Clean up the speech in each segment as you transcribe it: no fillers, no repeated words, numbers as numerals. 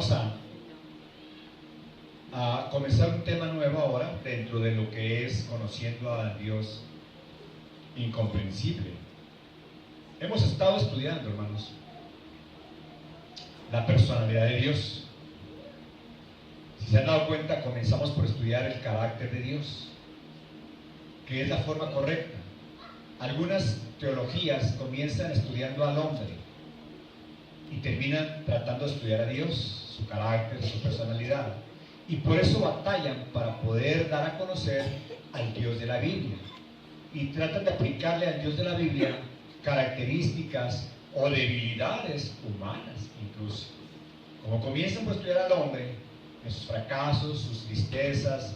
vamos a comenzar un tema nuevo ahora dentro de lo que es conociendo a Dios incomprensible. Hemos estado estudiando, hermanos, la personalidad de Dios. Si se han dado cuenta, comenzamos por estudiar el carácter de Dios, que es la forma correcta. Algunas teologías comienzan estudiando al hombre y terminan tratando de estudiar a Dios, su carácter, su personalidad. Y por eso batallan para poder dar a conocer al Dios de la Biblia. Y tratan de aplicarle al Dios de la Biblia características o debilidades humanas incluso. Como comienzan por estudiar al hombre, en sus fracasos, sus tristezas,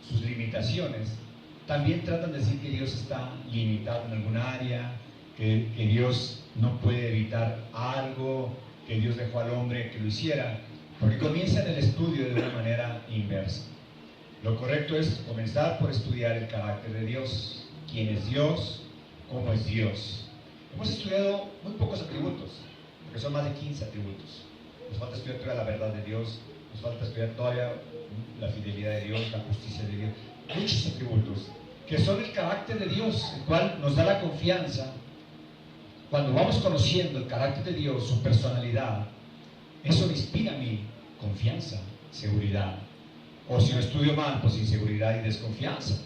sus limitaciones, también tratan de decir que Dios está limitado en algún área, que Dios no puede evitar algo, que Dios dejó al hombre que lo hiciera, porque comienzan el estudio de una manera inversa. Lo correcto es comenzar por estudiar el carácter de Dios, quién es Dios, cómo es Dios. Hemos estudiado muy pocos atributos, porque son más de 15 atributos. Nos falta estudiar todavía la verdad de Dios, nos falta estudiar todavía la fidelidad de Dios, la justicia de Dios, muchos atributos que son el carácter de Dios, el cual nos da la confianza. Cuando vamos conociendo el carácter de Dios, su personalidad, eso me inspira a mí confianza, seguridad. O si lo estudio mal, pues inseguridad y desconfianza.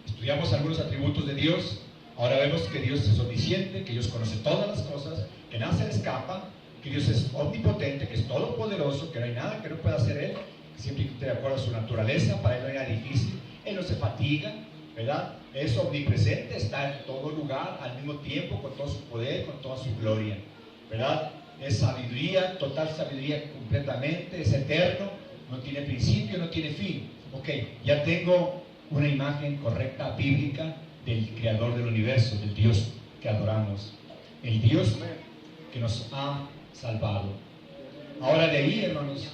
Estudiamos algunos atributos de Dios. Ahora vemos que Dios es omnisciente, que Dios conoce todas las cosas, que nada se le escapa, que Dios es omnipotente, que es todopoderoso, que no hay nada que no pueda hacer Él, que siempre esté de acuerdo a su naturaleza, para Él no hay nada difícil, Él no se fatiga, ¿verdad? Es omnipresente, está en todo lugar, al mismo tiempo, con todo su poder, con toda su gloria, ¿verdad? Es sabiduría, total sabiduría completamente, es eterno, no tiene principio, no tiene fin. Ok, ya tengo una imagen correcta, bíblica, del creador del universo, del Dios que adoramos, el Dios que nos ha salvado. Ahora de ahí, hermanos,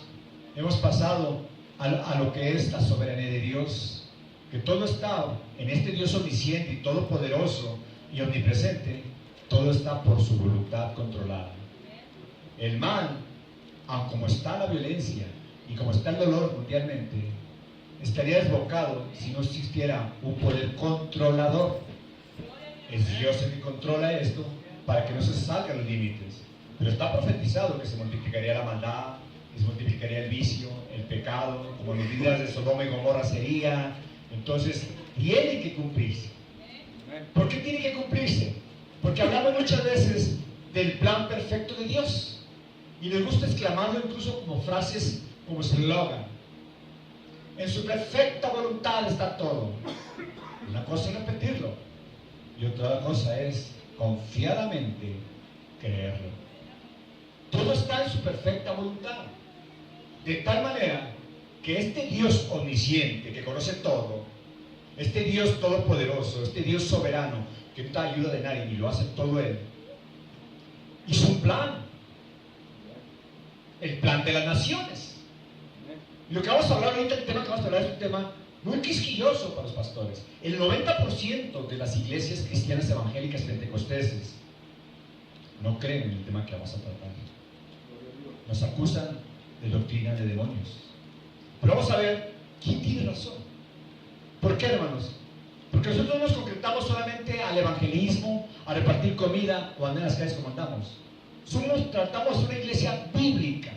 hemos pasado a lo que es la soberanía de Dios, que todo está en este Dios omnisciente y todopoderoso y omnipresente, todo está por su voluntad controlada. El mal, aun como está la violencia y como está el dolor mundialmente, estaría desbocado si no existiera un poder controlador. Es Dios el que controla esto para que no se salgan los límites. Pero está profetizado que se multiplicaría la maldad, que se multiplicaría el vicio, el pecado, como los días de Sodoma y Gomorra sería. Entonces, tiene que cumplirse. ¿Por qué tiene que cumplirse? Porque hablamos muchas veces del plan perfecto de Dios y les gusta exclamarlo incluso como frases, como eslogan. En su perfecta voluntad está todo. Una cosa es repetirlo y otra cosa es confiadamente creerlo. Todo está en su perfecta voluntad, de tal manera que este Dios omnisciente que conoce todo, este Dios todopoderoso, este Dios soberano que no da ayuda de nadie ni lo hace todo Él, hizo un plan, el plan de las naciones. Y lo que vamos a hablar ahorita, el tema que vamos a hablar es un tema muy quisquilloso para los pastores. El 90% de las iglesias cristianas evangélicas pentecosteses no creen en el tema que vamos a tratar. Nos acusan de doctrina de demonios. Pero vamos a ver quién tiene razón. ¿Por qué, hermanos? Porque nosotros no nos concretamos solamente al evangelismo, a repartir comida o andar en las calles como andamos. Tratamos una iglesia bíblica.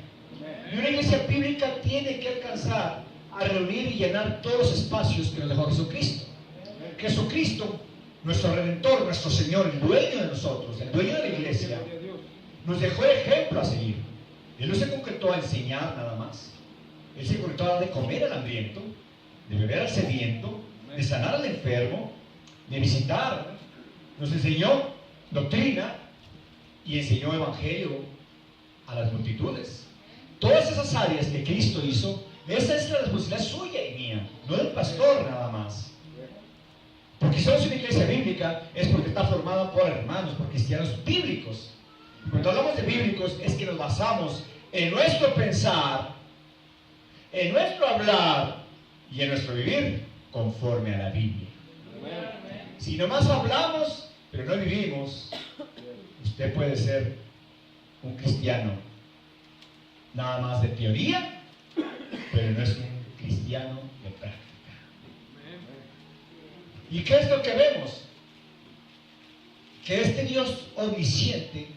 Y una iglesia bíblica tiene que alcanzar a reunir y llenar todos los espacios que nos dejó Jesucristo. Jesucristo, nuestro Redentor, nuestro Señor, el dueño de nosotros, el dueño de la iglesia, nos dejó el ejemplo a seguir. Él no se concretó a enseñar nada más. Él se concretó a dar de comer al hambriento, de beber al sediento, de sanar al enfermo, de visitar. Nos enseñó doctrina y enseñó evangelio a las multitudes. Todas esas áreas que Cristo hizo, esa es la responsabilidad suya y mía, no del pastor nada más. Porque si somos una iglesia bíblica es porque está formada por hermanos, por cristianos bíblicos. Cuando hablamos de bíblicos es que nos basamos en nuestro pensar, en nuestro hablar y en nuestro vivir conforme a la Biblia. Si nomás hablamos pero no vivimos, usted puede ser un cristiano nada más de teoría, pero no es un cristiano de práctica. ¿Y qué es lo que vemos? Que este Dios omnisciente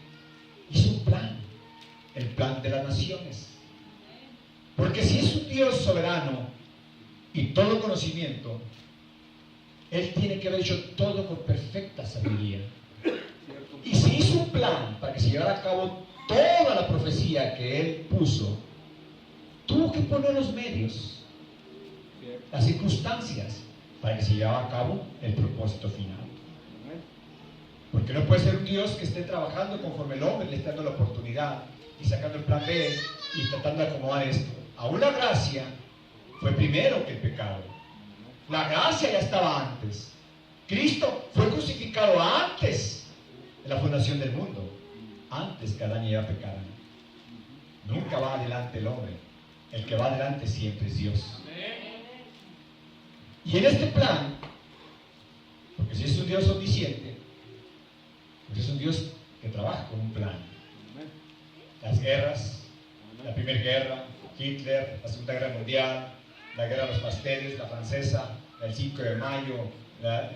hizo un plan, el plan de las naciones. Porque si es un Dios soberano y todo conocimiento, Él tiene que haber hecho todo con perfecta sabiduría. Y si hizo un plan para que se llevara a cabo toda la profecía que Él puso, tuvo que poner los medios, las circunstancias, para que se llevara a cabo el propósito final. Porque no puede ser un Dios que esté trabajando conforme el hombre le está dando la oportunidad y sacando el plan B y tratando de acomodar esto. Aún la gracia fue primero que el pecado. La gracia ya estaba antes. Cristo fue crucificado antes de la fundación del mundo, antes que Adán y Eva pecaran. Nunca va adelante el hombre. El que va adelante siempre es Dios. Y en este plan, porque si es un Dios omnisciente, pues es un Dios que trabaja con un plan. Las guerras, la Primera Guerra, Hitler, la Segunda Guerra Mundial, la Guerra de los Pasteles, la francesa, el 5 de mayo, la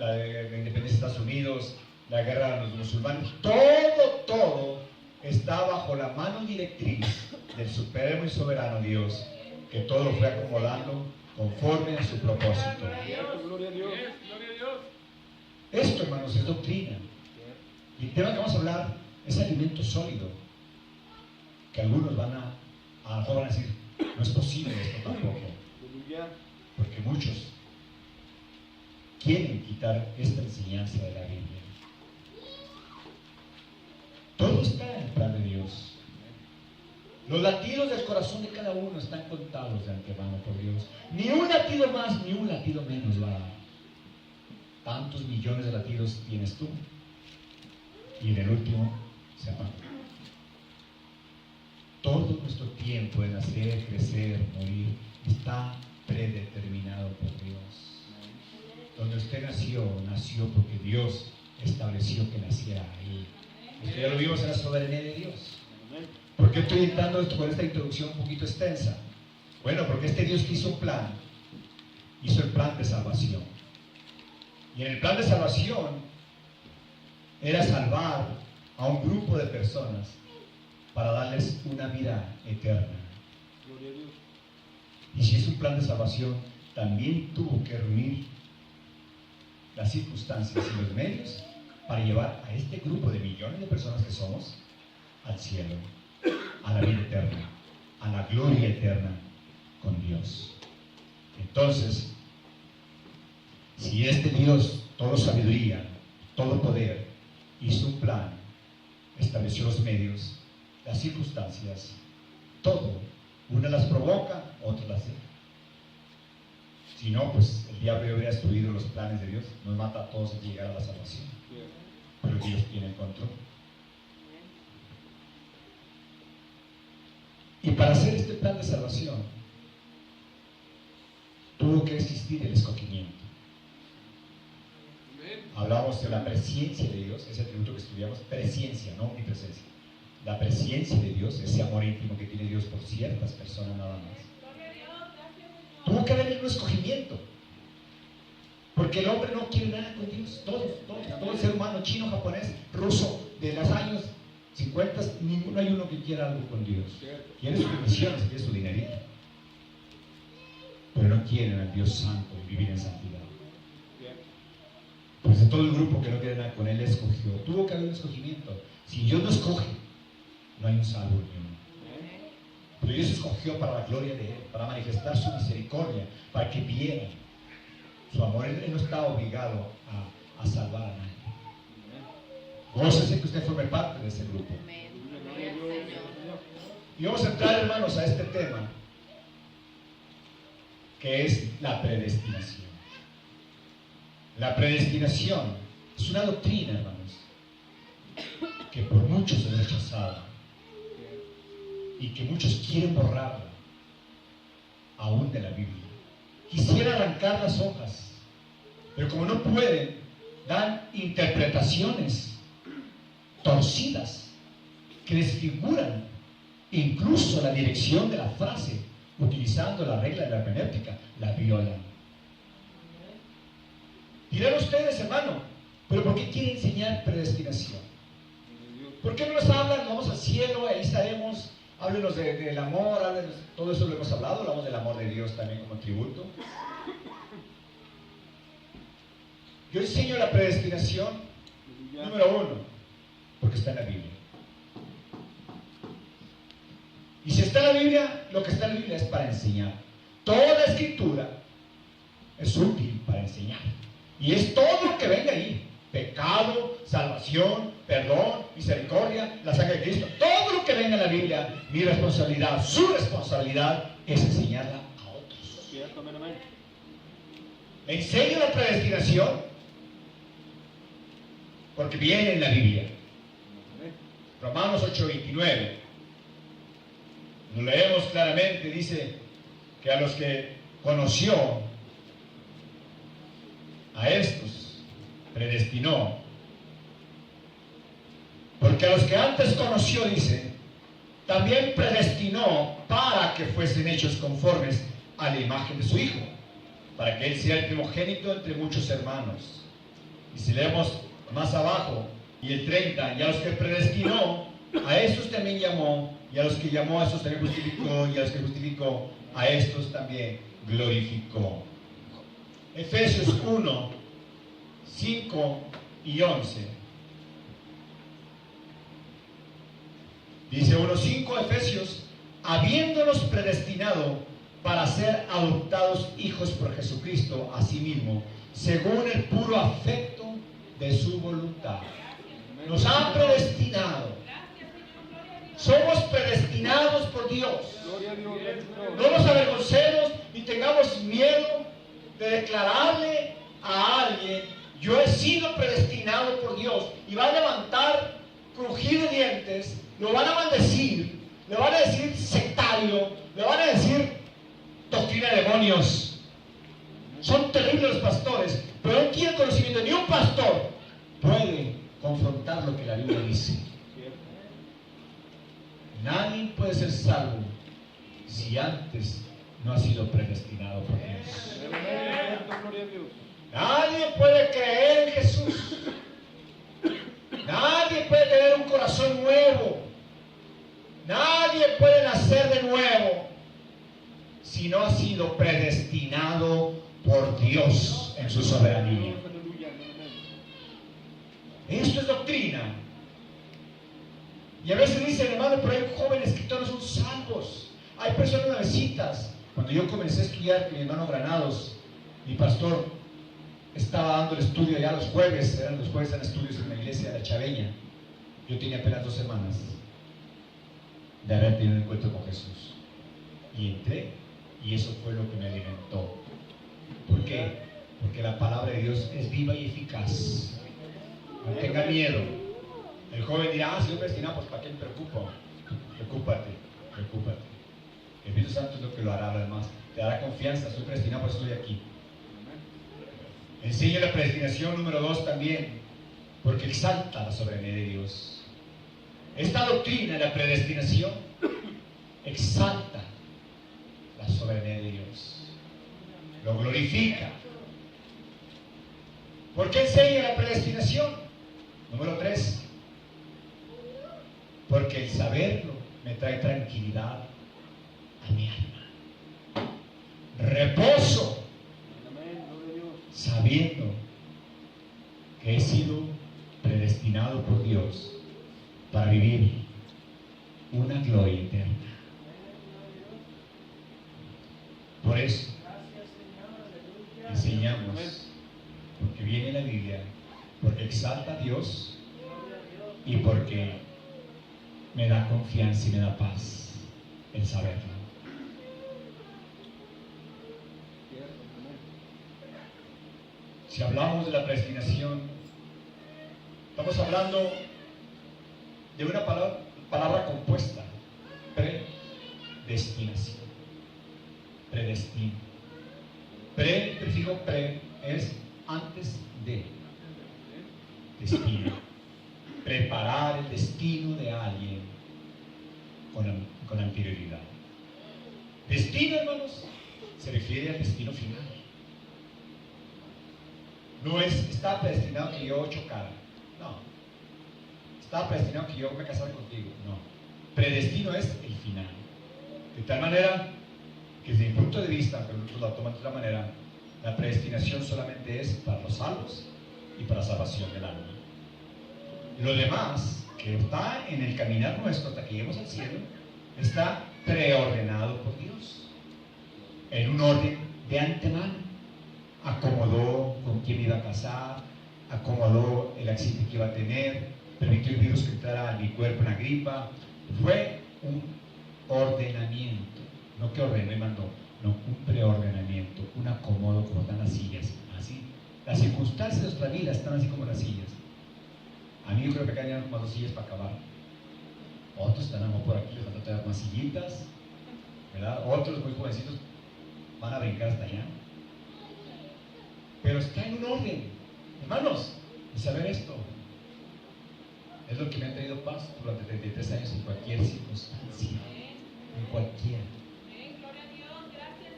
independencia de Estados Unidos, la guerra de los musulmanes, todo está bajo la mano directriz del supremo y soberano Dios, que todo lo fue acomodando conforme a su propósito. Gloria a Dios. Esto, hermanos, es doctrina. Y el tema que vamos a hablar es alimento sólido, que algunos a lo mejor van a decir, no es posible esto tampoco, porque muchos quieren quitar esta enseñanza de la Biblia. Todo está en el plan de Dios. Los latidos del corazón de cada uno están contados de antemano por Dios. Ni un latido más, ni un latido menos va a dar. Tantos millones de latidos tienes tú. Y en el último se apaga. Todo nuestro tiempo de nacer, crecer, morir, está predeterminado por Dios. Donde usted nació porque Dios estableció que naciera ahí. Esto ya lo vimos en la soberanía de Dios. ¿Por qué estoy entrando esto con esta introducción un poquito extensa? Bueno, porque este Dios que hizo un plan, hizo el plan de salvación. Y en el plan de salvación era salvar a un grupo de personas para darles una vida eterna. Y si es un plan de salvación, también tuvo que reunir las circunstancias y los medios para llevar a este grupo de millones de personas que somos al cielo, a la vida eterna, a la gloria eterna con Dios. Entonces, si este Dios, todo sabiduría, todo poder, hizo un plan, estableció los medios, las circunstancias, todo, una las provoca, otra las deja. Si no, pues el diablo hubiera destruido los planes de Dios, nos mata a todos antes de llegar a la salvación. Pero Dios tiene el control. Y para hacer este plan de salvación, tuvo que existir el escogimiento. Hablamos de la presciencia de Dios, ese atributo que estudiamos, presciencia, no omnipresencia. La presciencia de Dios, ese amor íntimo que tiene Dios por ciertas personas nada más. Tuvo que haber un escogimiento. Porque el hombre no quiere nada con Dios. Todo el ser humano, chino, japonés, ruso, de los años 50, ninguno hay uno que quiera algo con Dios. Quiere sus bendiciones, quiere su dinerito. Pero no quieren al Dios santo y vivir en santidad. Pues de todo el grupo que no quiere nada con Él, escogió. Tuvo que haber un escogimiento. Si Dios no escoge, no hay un salvo ni uno. Pero Dios escogió para la gloria de Él, para manifestar su misericordia, para que vieran su amor. Él no está obligado a salvar a nadie. Gócese que usted forme parte de ese grupo. Y vamos a entrar, hermanos, a este tema, que es la predestinación. La predestinación es una doctrina, hermanos, que por muchos es rechazada y que muchos quieren borrarla aún de la Biblia. Quisiera arrancar las hojas, pero como no pueden, dan interpretaciones torcidas que desfiguran incluso la dirección de la frase, utilizando la regla de la hermenéutica, la violan. Dirán ustedes, hermano, ¿pero por qué quiere enseñar predestinación? ¿Por qué no nos hablan? Vamos al cielo, ahí estaremos. Háblenos del amor, háblenos, todo eso lo hemos hablado, hablamos del amor de Dios también como tributo. Yo enseño la predestinación, número 1, porque está en la Biblia. Y si está en la Biblia, lo que está en la Biblia es para enseñar. Toda la escritura es útil para enseñar. Y es todo lo que venga ahí. Pecado, salvación, perdón, misericordia, la sangre de Cristo. Todo lo que venga en la Biblia, mi responsabilidad, su responsabilidad, es enseñarla a otros. Me enseño la predestinación porque viene en la Biblia. Romanos 8:29. Lo leemos claramente, dice que a los que conoció, a estos predestinó, porque a los que antes conoció, dice, también predestinó para que fuesen hechos conformes a la imagen de su Hijo, para que Él sea el primogénito entre muchos hermanos. Y si leemos más abajo, y el 30, y a los que predestinó, a estos también llamó, y a los que llamó, a estos también justificó, y a los que justificó, a estos también glorificó. Efesios 1, 5 y 11. Dice 1:5 Efesios, habiéndonos predestinado para ser adoptados hijos por Jesucristo a sí mismo, según el puro afecto de su voluntad. Nos ha predestinado. Somos predestinados por Dios. No nos avergoncemos ni tengamos miedo de declararle a alguien: yo he sido predestinado por Dios. Y va a levantar crujir de dientes, lo van a maldecir, le van a decir sectario, le van a decir doctrina de demonios. Son terribles los pastores, pero no tiene conocimiento. Ni un pastor puede confrontar lo que la Biblia dice. Nadie puede ser salvo si antes no ha sido predestinado por Dios. Nadie puede creer en Jesús. Nadie puede tener un corazón nuevo. Nadie puede nacer de nuevo si no ha sido predestinado por Dios en su soberanía. Esto es doctrina. Y a veces dicen, hermano, pero hay jóvenes que todos son salvos. Hay personas nuevecitas. Cuando yo comencé a estudiar con mi hermano Granados, mi pastor estaba dando el estudio ya los jueves, eran estudios en la iglesia de la Chaveña. Yo tenía apenas 2 semanas de haber tenido un encuentro con Jesús. Y entré, y eso fue lo que me alimentó. ¿Por qué? Porque la palabra de Dios es viva y eficaz. No tenga miedo. El joven dirá, si yo predestinado, pues ¿para qué me preocupo? Preocúpate. El Espíritu Santo es lo que lo hará, además. Te dará confianza, estoy predestinado, pues estoy aquí. Enseña la predestinación número 2 también, porque exalta la soberanía de Dios. Esta doctrina de la predestinación exalta la soberanía de Dios, lo glorifica. ¿Por qué enseña la predestinación? Número 3, porque el saberlo me trae tranquilidad a mi alma, reposo, sabiendo que he sido predestinado por Dios para vivir una gloria eterna. Por eso enseñamos, porque viene la Biblia, porque exalta a Dios y porque me da confianza y me da paz el saberlo. Si hablamos de la predestinación, estamos hablando de una palabra compuesta: predestinación. Predestino. El prefijo pre es antes de. Destino. Preparar el destino de alguien anterioridad. Destino, hermanos, se refiere al destino final. No es, está predestinado que yo chocara. No. Está predestinado que yo me casara contigo. No. Predestino es el final. De tal manera que desde mi punto de vista, pero nosotros lo tomamos de otra manera, la predestinación solamente es para los salvos y para la salvación del alma. Lo demás, que está en el caminar nuestro hasta que lleguemos al cielo, está preordenado por Dios, en un orden de antemano. Acomodó con quién iba a casar, acomodó el accidente que iba a tener, permitió el virus que entrara a mi cuerpo, una gripa. Fue un ordenamiento, no que ordenó y mandó, no, un preordenamiento, un acomodo como están las sillas, así. Las circunstancias de nuestra vida están así como las sillas. A mí yo creo que acá llegan como 2 sillas para acabar. Otros están a por aquí, les falta traer más sillitas, ¿verdad? Otros muy jovencitos van a brincar hasta allá. Pero está en un orden, hermanos, de saber esto. Es lo que me ha traído paz durante 33 años en cualquier circunstancia, en cualquiera.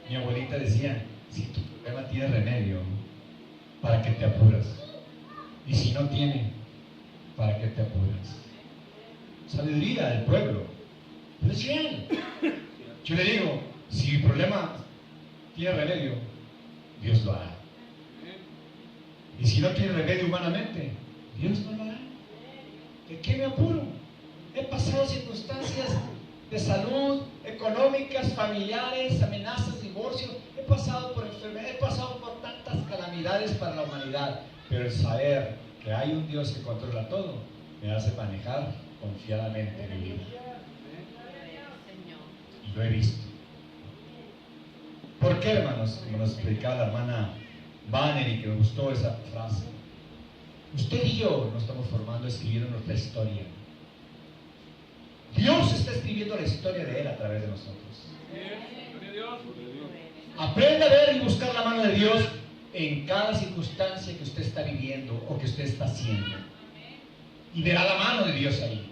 Mi abuelita decía, si tu problema tiene remedio, ¿para qué te apuras? Y si no tiene, ¿para qué te apuras? Sabiduría del pueblo. Pero es real. Yo le digo, si el problema tiene remedio, Dios lo hará. Y si no tiene remedio humanamente, Dios no lo hará. ¿De qué me apuro? He pasado circunstancias de salud, económicas, familiares, amenazas, divorcio. He pasado por enfermedad, he pasado por tantas calamidades para la humanidad. Pero el saber que hay un Dios que controla todo me hace manejar confiadamente mi vida. Y lo he visto. ¿Por qué, hermanos? Como nos predicaba la hermana Banner y que me gustó esa frase. Usted y yo nos estamos formando, escribiendo nuestra historia. Dios está escribiendo la historia de Él a través de nosotros. Aprenda a ver y buscar la mano de Dios en cada circunstancia que usted está viviendo o que usted está haciendo. Y verá la mano de Dios ahí.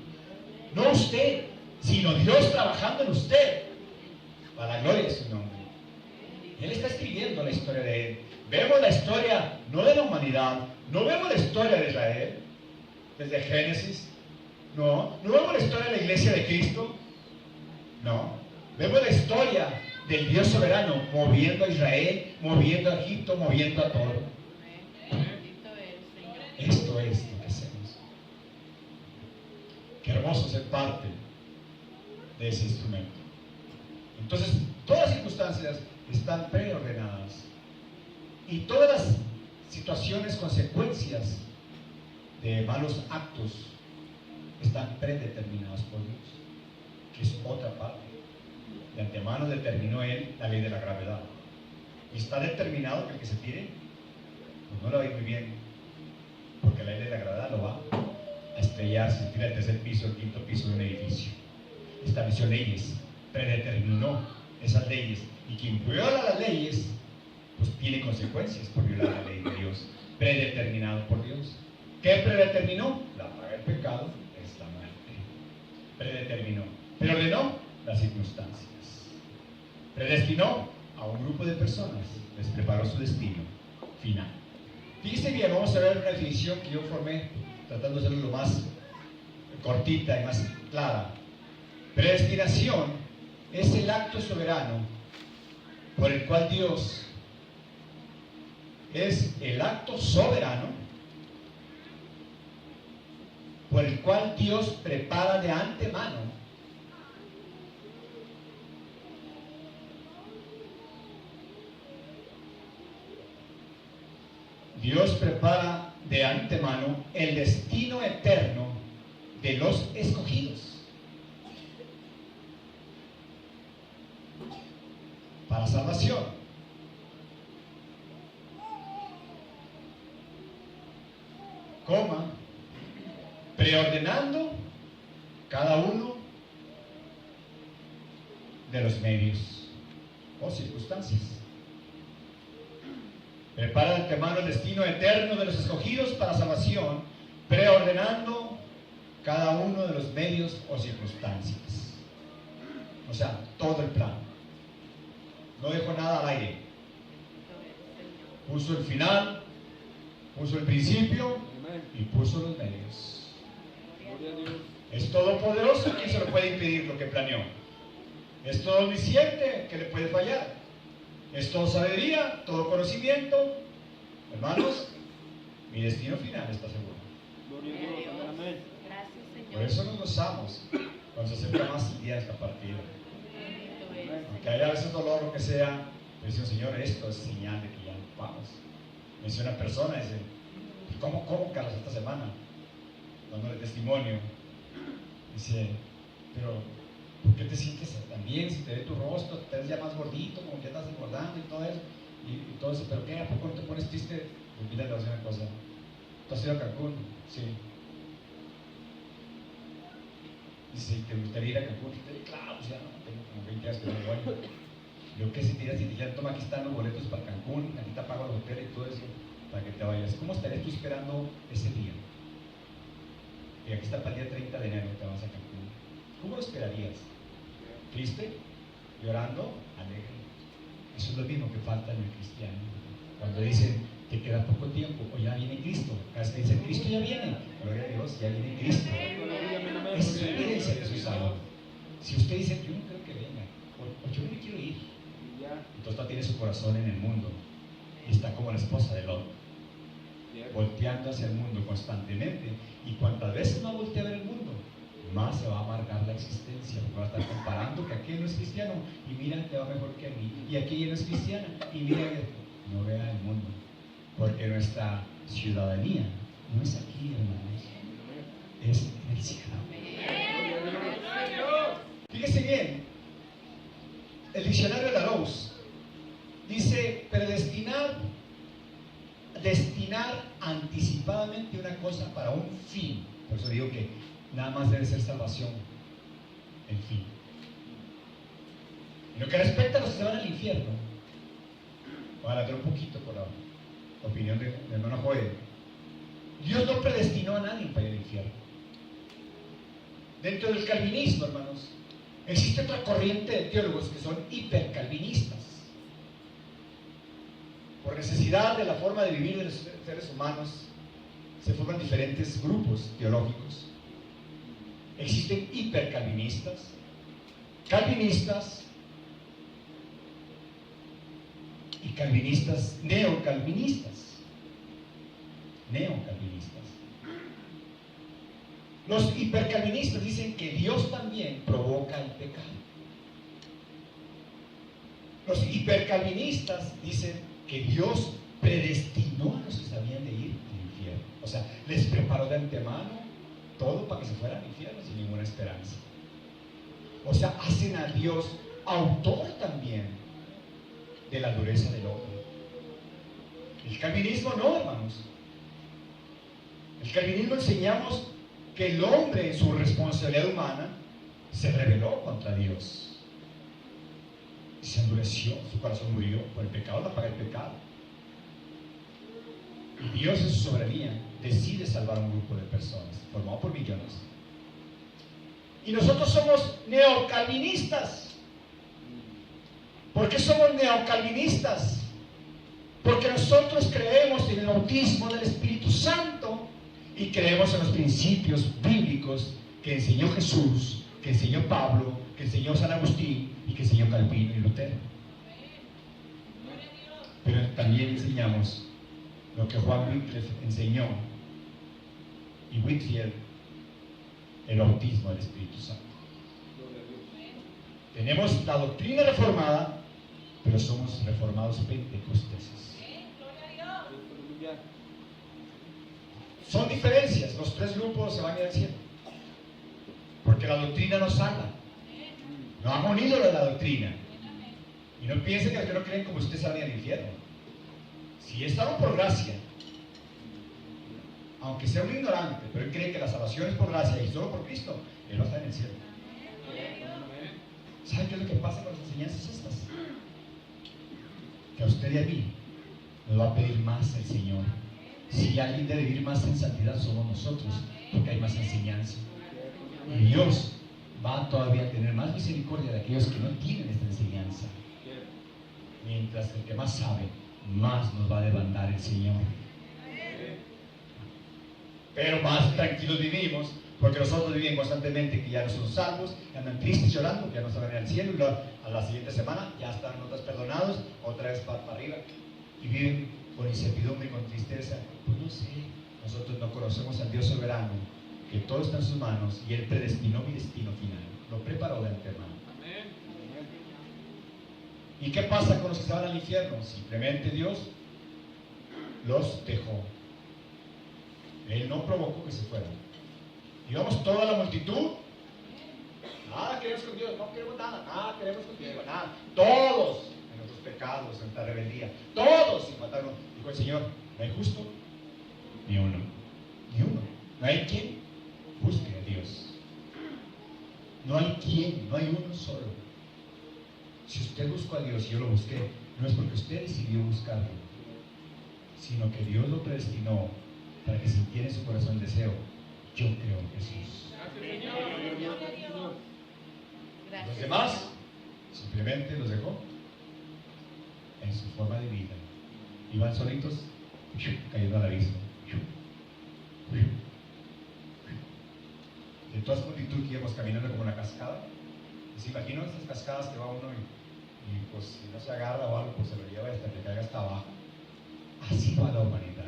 No usted, sino Dios trabajando en usted para la gloria de su nombre. Él está escribiendo la historia de Él. Vemos la historia, no de la humanidad, no vemos la historia de Israel, desde Génesis, no vemos la historia de la iglesia de Cristo, no, vemos la historia del Dios soberano, moviendo a Israel, moviendo a Egipto, moviendo a todo. Esto es lo que hacemos. Qué hermoso ser parte de ese instrumento. Entonces, todas las circunstancias están preordenadas. Y todas las situaciones, consecuencias de malos actos están predeterminadas por Dios, que es otra parte. De antemano determinó Él la ley de la gravedad. Y está determinado que el que se tire, pues no lo va a ir muy bien, porque la ley de la gravedad lo va a estrellar si se tira el 3er piso, el 5.º piso de un edificio. Estableció leyes, predeterminó esas leyes. Y quien viola las leyes, pues tiene consecuencias por violar la ley de Dios, predeterminado por Dios. ¿Qué predeterminó? La paga del pecado es la muerte. Predeterminó. Preordenó las circunstancias. Predestinó a un grupo de personas, les preparó su destino final. Fíjense bien, vamos a ver una definición que yo formé, tratando de hacerlo lo más cortita y más clara. Predestinación es el acto soberano por el cual Dios es el acto soberano por el cual Dios prepara de antemano el destino eterno de los escogidos para salvación. Preordenando cada uno de los medios o circunstancias. Prepara de antemano el destino eterno de los escogidos para salvación, preordenando cada uno de los medios o circunstancias. O sea, todo el plan. No dejó nada al aire. Puso el final, puso el principio y puso los medios. Es todopoderoso, ¿quién se lo puede impedir lo que planeó? Es todo omnisciente, ¿qué le puede fallar? Es todo sabiduría, todo conocimiento. Hermanos, mi destino final está seguro. Por eso nos gozamos cuando se acerca más el día de esta partida. Aunque haya a veces dolor, lo que sea, decimos, Señor, esto es señal de que ya vamos. Me dice una persona, dice, ¿cómo Carlos esta semana? Dándole testimonio. Dice, pero ¿por qué te sientes tan bien? Si te ve tu rostro, te ves ya más gordito, como que estás engordando y todo eso. Y todo eso, pero ¿qué? ¿A poco no te pones triste? Pues mira, te voy a decir una cosa. ¿Tú has ido a Cancún? Sí. Dice, ¿te gustaría ir a Cancún? Claro, pues ya no, tengo como 20 años que no voy. Yo qué sentirías si te dijeran, toma, aquí están los boletos para Cancún, aquí te pago el hotel y todo eso, para que te vayas. ¿Cómo estarías tú esperando ese día? Y aquí está para el día 30 de enero, te vas a Cancún. ¿Cómo lo esperarías? ¿Triste? ¿Llorando? Alegre. Eso es lo mismo que falta en el cristiano. Cuando dicen que queda poco tiempo, o ya viene Cristo. Cada vez que dicen, Cristo ya viene. Gloria a Dios, ya viene Cristo. Esa es la evidencia de su salud. Si usted dice, yo no creo que venga, o yo no me quiero ir, entonces no tiene su corazón en el mundo. Y está como la esposa de Lot, volteando hacia el mundo constantemente. Y cuantas veces no voltea a ver el mundo, más se va a amargar la existencia, porque va a estar comparando que aquel no es cristiano y mira que va mejor que a mí, y aquella no es cristiana y mira que no vea el mundo, porque nuestra ciudadanía no es aquí, hermanos, es en el cielo. Fíjese bien, el diccionario de la Larousse dice destinar anticipadamente una cosa para un fin. Por eso digo que nada más debe ser salvación, el fin. En lo que respecta a los que se van al infierno, voy a adelantar un poquito por la opinión de hermano Joel. Dios no predestinó a nadie para ir al infierno. Dentro del calvinismo, hermanos, existe otra corriente de teólogos que son hipercalvinistas. Por necesidad de la forma de vivir de los seres humanos, se forman diferentes grupos teológicos. Existen hipercalvinistas, calvinistas y calvinistas neocalvinistas. Los hipercalvinistas dicen que Dios también provoca el pecado. Los hipercalvinistas dicen que Dios predestinó a los que sabían de ir al infierno. O sea, les preparó de antemano todo para que se fueran al infierno sin ninguna esperanza. O sea, hacen a Dios autor también de la dureza del hombre. El calvinismo no, hermanos. El calvinismo enseñamos que el hombre en su responsabilidad humana se rebeló contra Dios. Se endureció, su corazón murió por el pecado, no paga el pecado. Y Dios en su soberanía decide salvar a un grupo de personas, formado por millones. Y nosotros somos neocalvinistas. ¿Por qué somos neocalvinistas? Porque nosotros creemos en el bautismo del Espíritu Santo y creemos en los principios bíblicos que enseñó Jesús, que enseñó Pablo, que enseñó San Agustín y que enseñó Calvino y Lutero. Pero también enseñamos lo que Juan Wycliffe enseñó y Whitfield, el bautismo del Espíritu Santo. Tenemos la doctrina reformada, pero somos reformados pentecosteses. Son diferencias, los tres grupos se van a ir al cielo, porque la doctrina nos salva. No han unido la doctrina. Y no piensen que los que no creen como ustedes salen al infierno. Si estamos por gracia, aunque sea un ignorante, pero él cree que la salvación es por gracia y solo por Cristo, él va a estar en el cielo. ¿Saben qué es lo que pasa con las enseñanzas estas? Que a usted y a mí nos va a pedir más el Señor. Si alguien debe vivir más en santidad, somos nosotros, porque hay más enseñanza. Y Dios va todavía a tener más misericordia de aquellos que no tienen esta enseñanza. Mientras el que más sabe, más nos va a levantar el Señor. Pero más tranquilos vivimos, porque nosotros vivimos constantemente que ya no son salvos, que andan tristes llorando, que ya no se van al cielo, y luego a la siguiente semana ya están otros perdonados, otra vez para arriba, y viven con incertidumbre y con tristeza. Pues no sé, nosotros no conocemos al Dios soberano, que todo está en sus manos, y Él predestinó mi destino final, lo preparó de antemano. ¿Y qué pasa con los que se van al infierno? Simplemente Dios los dejó. Él no provocó que se fueran. Íbamos toda la multitud. Nada queremos con Dios, no queremos nada queremos contigo, nada. Todos en nuestros pecados, en nuestra rebeldía, todos sin matarnos. Dijo el Señor, no hay justo, ni uno, ni uno. No hay quien busque a Dios. No hay quien, no hay uno solo. Si usted buscó a Dios y yo lo busqué, no es porque usted decidió buscarlo, sino que Dios lo predestinó para que sintiera en su corazón el deseo. Yo creo en Jesús. Los demás simplemente los dejó en su forma de vida. Iban solitos, cayendo al abismo. De toda esa multitud que íbamos caminando como una cascada. Y se imaginó esas cascadas que va uno y pues si no se agarra o algo, pues se lo lleva hasta que caiga hasta abajo. Así va la humanidad.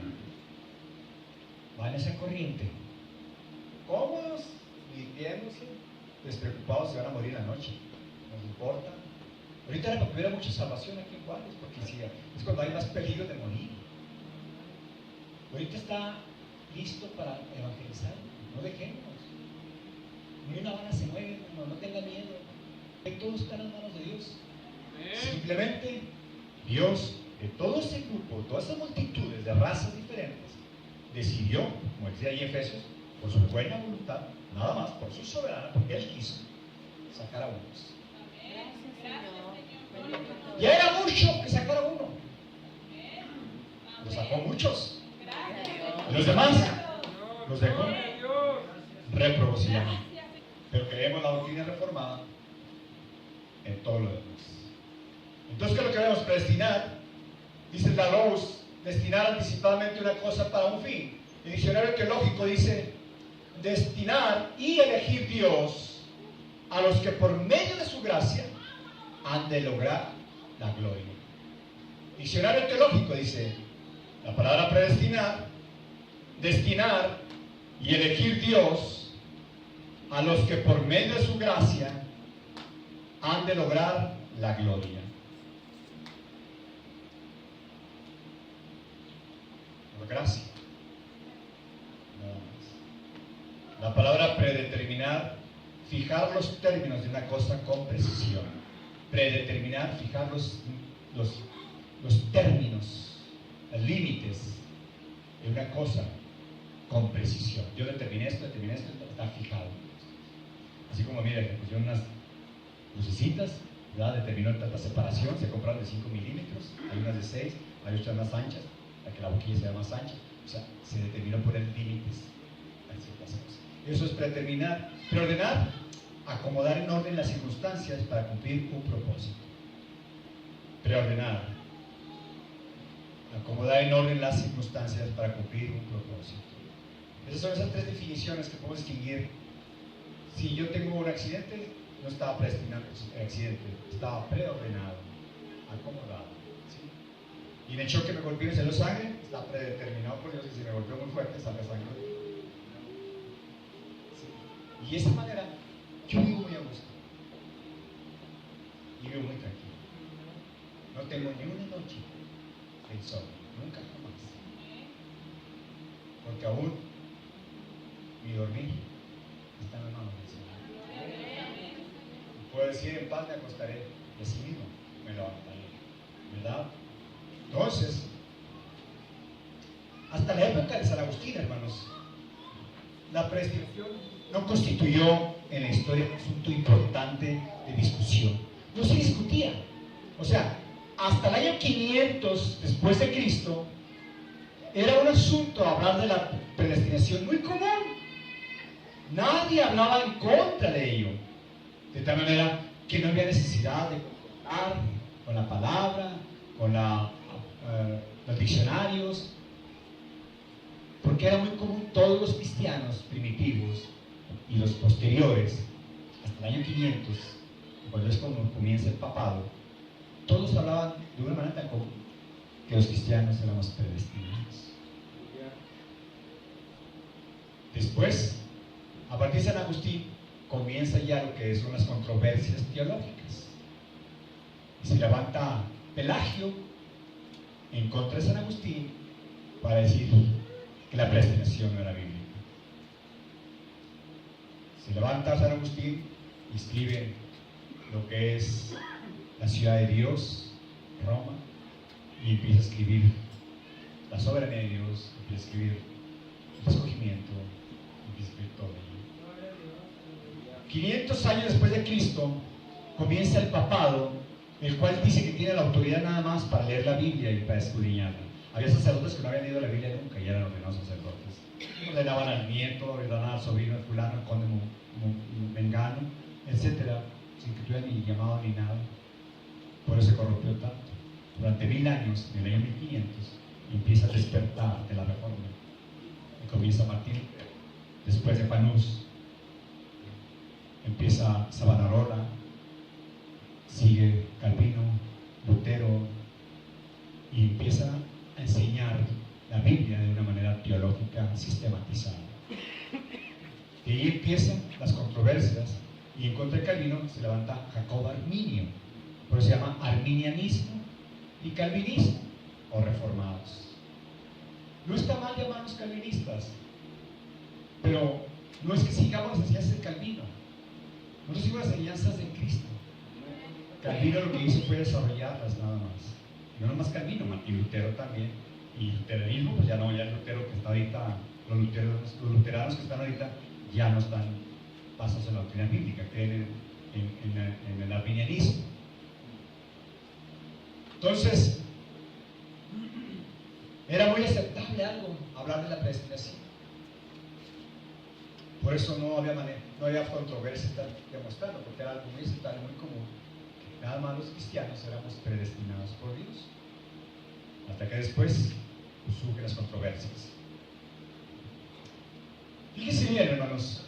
Va en esa corriente, cómodos, divirtiéndose, despreocupados, se van a morir la noche. No les importa. Ahorita era para que hubiera mucha salvación aquí en Juárez, porque sí, es cuando hay más peligro de morir. Ahorita está listo para evangelizar. No dejemos. Ni una bala se mueve, no tenga miedo. Todo está en las manos de Dios. Simplemente Dios, de todo ese grupo, todas esas multitudes de razas diferentes, decidió, como decía ahí en Efesios, por su buena voluntad, nada más, por su soberana, porque Él quiso sacar a unos. Ya era mucho que sacara uno. Lo sacó muchos. Y los demás los dejó réprobos se llaman. Pero creemos la doctrina reformada en todo lo demás. Entonces, ¿qué es lo que debemos predestinar? Dice la Logos, destinar anticipadamente una cosa para un fin. El diccionario teológico dice destinar y elegir Dios a los que por medio de su gracia han de lograr la gloria. El diccionario teológico dice la palabra predestinar, destinar y elegir Dios a los que por medio de su gracia han de lograr la gloria. Por gracia. Nada más. La palabra predeterminar, fijar los términos de una cosa con precisión. Predeterminar, fijar los términos, los límites de una cosa con precisión. Yo determiné esto, está fijado. Así como, mire, le pusieron unas lucecitas, ya determinó tanta separación, se compraron de 5 milímetros, hay unas de 6, hay otras más anchas, para que la boquilla sea más ancha. O sea, se determinó poner límites a ciertas cosas. Eso es predeterminar. Preordenar, acomodar en orden las circunstancias para cumplir un propósito. Preordenar, acomodar en orden las circunstancias para cumplir un propósito. Esas son esas tres definiciones que podemos distinguir. Si yo tengo un accidente, no estaba predestinado el accidente, estaba preordenado, acomodado. ¿Sí? Y en el choque me golpeó y salió sangre, está predeterminado por Dios, y si me golpeó muy fuerte, sale sangre. ¿Sí? Y de esa manera, yo vivo muy a gusto. Y vivo muy tranquilo. No tengo ni una noche de insomnio, nunca jamás. Porque aún mi dormir está en las manos del Señor. Puedo decir en paz me acostaré, y así mismo me levantaré, ¿verdad? Entonces, hasta la época de San Agustín, hermanos, la predestinación no constituyó en la historia un asunto importante de discusión. No se discutía. O sea, hasta el año 500 después de Cristo, era un asunto hablar de la predestinación muy común. Nadie hablaba en contra de ello. de tal manera que no había necesidad de contar con la palabra, con los diccionarios, porque era muy común. Todos los cristianos primitivos y los posteriores, hasta el año 500, cuando es cuando comienza el papado, todos hablaban de una manera tan común que los cristianos éramos predestinados. Después, a partir de San Agustín, comienza ya lo que son las controversias teológicas. Y se levanta Pelagio en contra de San Agustín para decir que la predestinación no era bíblica. Se levanta San Agustín y escribe lo que es la ciudad de Dios, Roma, y empieza a escribir la soberanía de Dios, empieza a escribir el escogimiento, empieza a escribir todo ello. 500 años después de Cristo comienza el papado, el cual dice que tiene la autoridad nada más para leer la Biblia y para escudriñarla. Había sacerdotes que no habían leído la Biblia nunca y eran ordenados sacerdotes. Ordenaban al nieto, ordenaban al sobrino de fulano, al conde mengano, etcétera, sin que tuvieran ni llamado ni nada. Por eso se corrompió tanto. Durante 1000 años, en el año 1500, empieza a despertar de la reforma. Y comienza Martín, después de Panús, empieza Savonarola, sigue Calvino, Lutero, y empieza a enseñar la Biblia de una manera teológica sistematizada. Y ahí empiezan las controversias, y en contra de Calvino se levanta Jacobo Arminio, por eso se llama arminianismo y calvinismo, o reformados. No está mal llamarnos calvinistas, pero no es que sigamos las enseñanzas de Calvino, nosotros seguimos las enseñanzas de Cristo. Calvino lo que hizo fue desarrollarlas nada más. No nomás Calvino, Martín Lutero también. Y luteranismo, pues ya no, ya el Lutero que está ahorita, los luteranos que están ahorita ya no están basados en la doctrina bíblica, creen en el arminianismo. Entonces, era muy aceptable algo, hablar de la predestinación. Por eso no había controversia estar demostrando, porque era algo muy aceptable, muy común. Nada más los cristianos éramos predestinados por Dios. Hasta que después surgen las controversias. Fíjense bien, hermanos.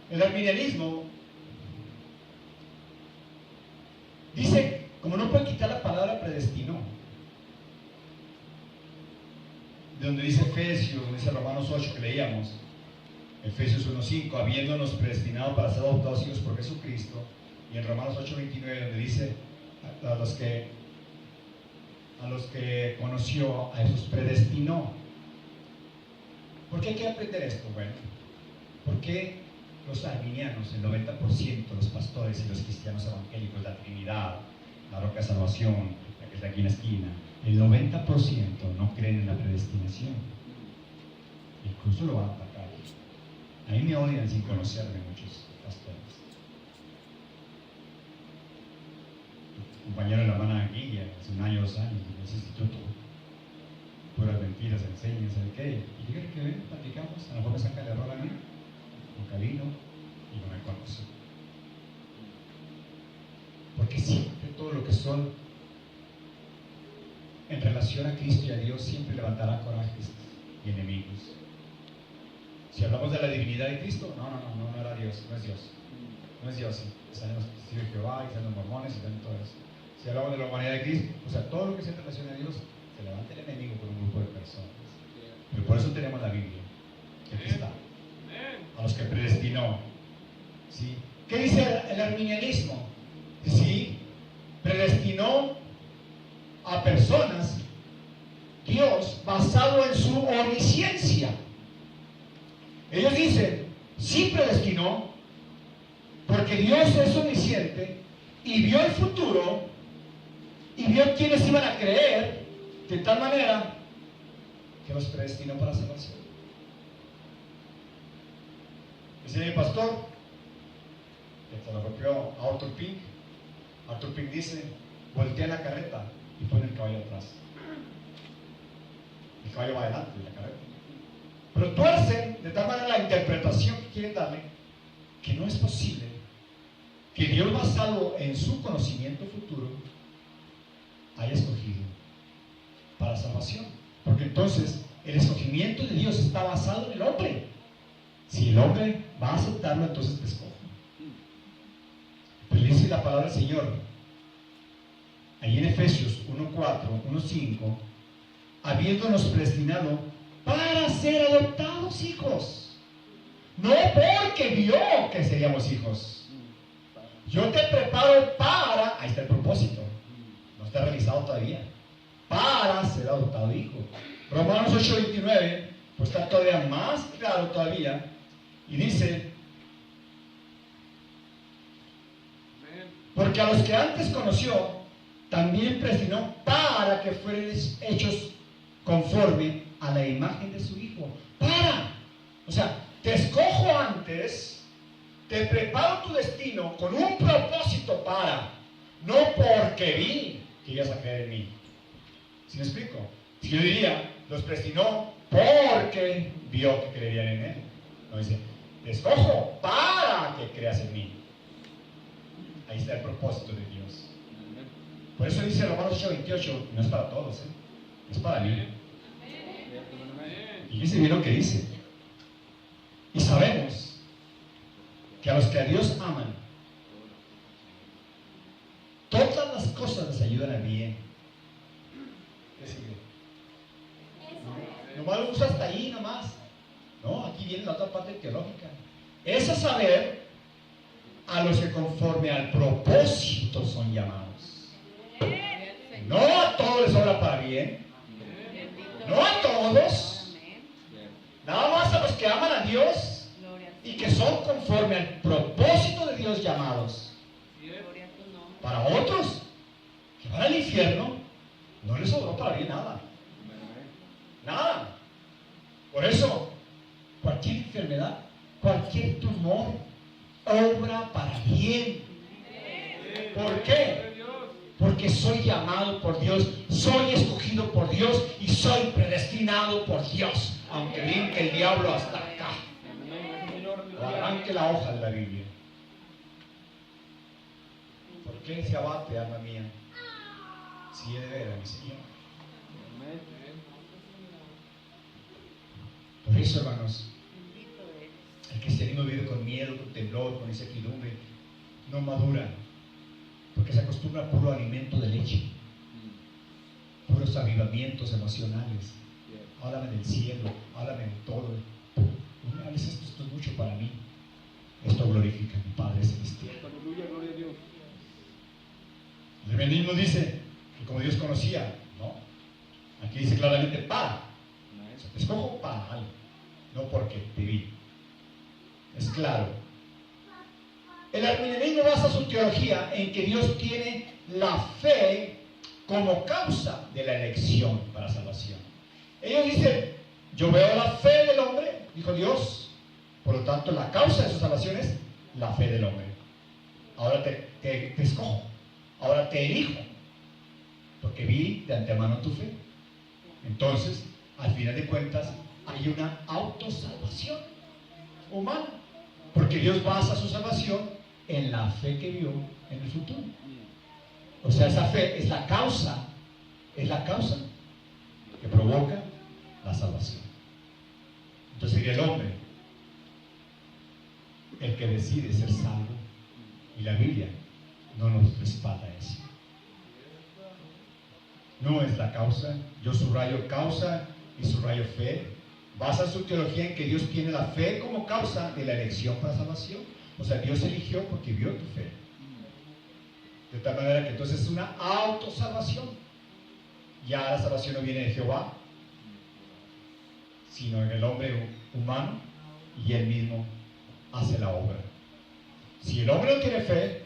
El arminianismo dice, como no puede quitar la palabra predestinó, de donde dice Efesios, donde dice Romanos 8 que leíamos, Efesios 1:5, habiéndonos predestinado para ser adoptados hijos por Jesucristo, y en Romanos 8:29, donde dice a los que conoció, a esos predestinó. ¿Por qué hay que aprender esto? Bueno, porque los arminianos, el 90%, los pastores y los cristianos evangélicos, la Trinidad, la roca de salvación, la que está aquí en la esquina, el 90% no creen en la predestinación. Incluso lo van a atacar. A mí me odian sin conocerme muchos pastores. Un compañero de la hermana Guilla, hace 1 año, 2 años, en ese instituto, puras mentiras, enseñan, ¿sabe qué? Y fíjate que ven, platicamos, a lo mejor me saca el error a mí, con Calvino, y no me conoce. Porque siempre todo lo que son en relación a Cristo y a Dios siempre levantará corajes y enemigos. Si hablamos de la divinidad de Cristo, no era Dios, no es Dios. No es Dios, sí. Salen los testigos de Jehová, y salen los mormones, y salen todo eso. Si hablamos de la humanidad de Cristo, o sea, todo lo que se relaciona a Dios, se levanta el enemigo por un grupo de personas. Pero por eso tenemos la Biblia, que aquí está. A los que predestinó. ¿Sí? ¿Qué dice el arminianismo? Sí, predestinó a personas Dios basado en su omnisciencia. Ellos dicen, sí predestinó, porque Dios es omnisciente y vio el futuro y vio quiénes iban a creer, de tal manera que los predestinó para salvación. Dice mi pastor, que se lo copió a Arthur Pink. Arthur Pink dice, voltea la carreta y pone el caballo atrás. El caballo va adelante de la carreta. Pero tuercen de tal manera la interpretación que quieren recordarle que no es posible que Dios, basado en su conocimiento futuro, haya escogido para salvación. Porque entonces el escogimiento de Dios está basado en el hombre. Si el hombre va a aceptarlo, entonces te escoge. Pero dice la palabra del Señor, ahí en Efesios 1:4, 1:5, habiéndonos predestinado para ser adoptados hijos. No porque vio que seríamos hijos. Yo te preparo para, ahí está el propósito, no está realizado todavía, para ser adoptado hijo. Romanos 8:29, pues está todavía más claro todavía, y dice, porque a los que antes conoció, también predestinó para que fueran hechos conforme a la imagen de su Hijo. O sea, te escojo antes, te preparo tu destino con un propósito no porque vi que ibas a creer en mí. ¿Sí me explico? Si yo diría, los predestinó porque vio que creerían en él. No, dice, te escojo para que creas en mí. Ahí está el propósito de Dios. Por eso dice Romanos 8:28, no es para todos, es para mí. Y dice bien lo que dice. Y sabemos que a los que a Dios aman, todas las cosas les ayudan a bien. ¿Qué sigue? Nomás lo usa hasta ahí, nomás. No, aquí viene la otra parte teológica. Es a saber, a los que conforme al propósito son llamados. No a todos les obra para bien. No a todos. Nada más a los que aman a Dios y que son conforme al propósito de Dios llamados. Para otros que van al infierno, no les obró para bien nada. Nada. Por eso, cualquier enfermedad, cualquier tumor, obra para bien. ¿Por qué? Porque soy llamado por Dios, soy escogido por Dios y soy predestinado por Dios, aunque brinque el diablo hasta acá o arranque la hoja de la Biblia. ¿Por qué se abate, alma mía, si he de ver a mi Señor? Por eso, hermanos, el cristianismo vive con miedo, con temblor, con incertidumbre, no madura, porque se acostumbra a puro alimento de leche, puros avivamientos emocionales. Háblame del cielo, háblame de todo. A veces esto es mucho para mí. Esto glorifica a mi Padre Celestial. Aleluya, gloria a Dios. El revenismo dice que como Dios conocía, no. Aquí dice claramente para. Te escojo para algo, no porque te vi. Es claro. El arminianismo basa su teología en que Dios tiene la fe como causa de la elección para salvación. Ellos dicen, yo veo la fe del hombre, dijo Dios, por lo tanto la causa de su salvación es la fe del hombre. Ahora te escojo, ahora te elijo, porque vi de antemano tu fe. Entonces, al final de cuentas, hay una autosalvación humana, porque Dios basa su salvación en la fe que vio en el futuro. O sea, esa fe es la causa que provoca la salvación. Entonces sería el hombre el que decide ser salvo, y la Biblia no nos respalda eso. No es la causa. Yo subrayo causa y subrayo fe. Basa su teología en que Dios tiene la fe como causa de la elección para salvación. O sea, Dios eligió porque vio tu fe. De tal manera que entonces es una autosalvación. Ya la salvación no viene de Jehová, sino en el hombre humano, y él mismo hace la obra. Si el hombre no tiene fe,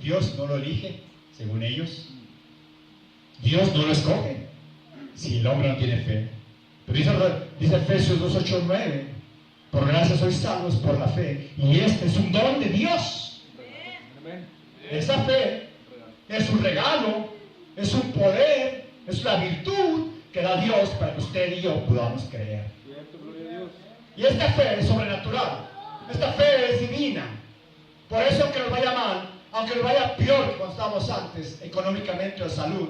Dios no lo elige, según ellos. Dios no lo escoge si el hombre no tiene fe. Pero dice Efesios 2:8-9, por gracia sois salvos por la fe, y este es un don de Dios. Esa fe es un regalo, es un poder, es la virtud que da Dios para que usted y yo podamos creer. Y esta fe es sobrenatural. Nuestra fe es divina. Por eso, aunque nos vaya mal, aunque nos vaya peor que cuando estábamos antes, económicamente o de salud,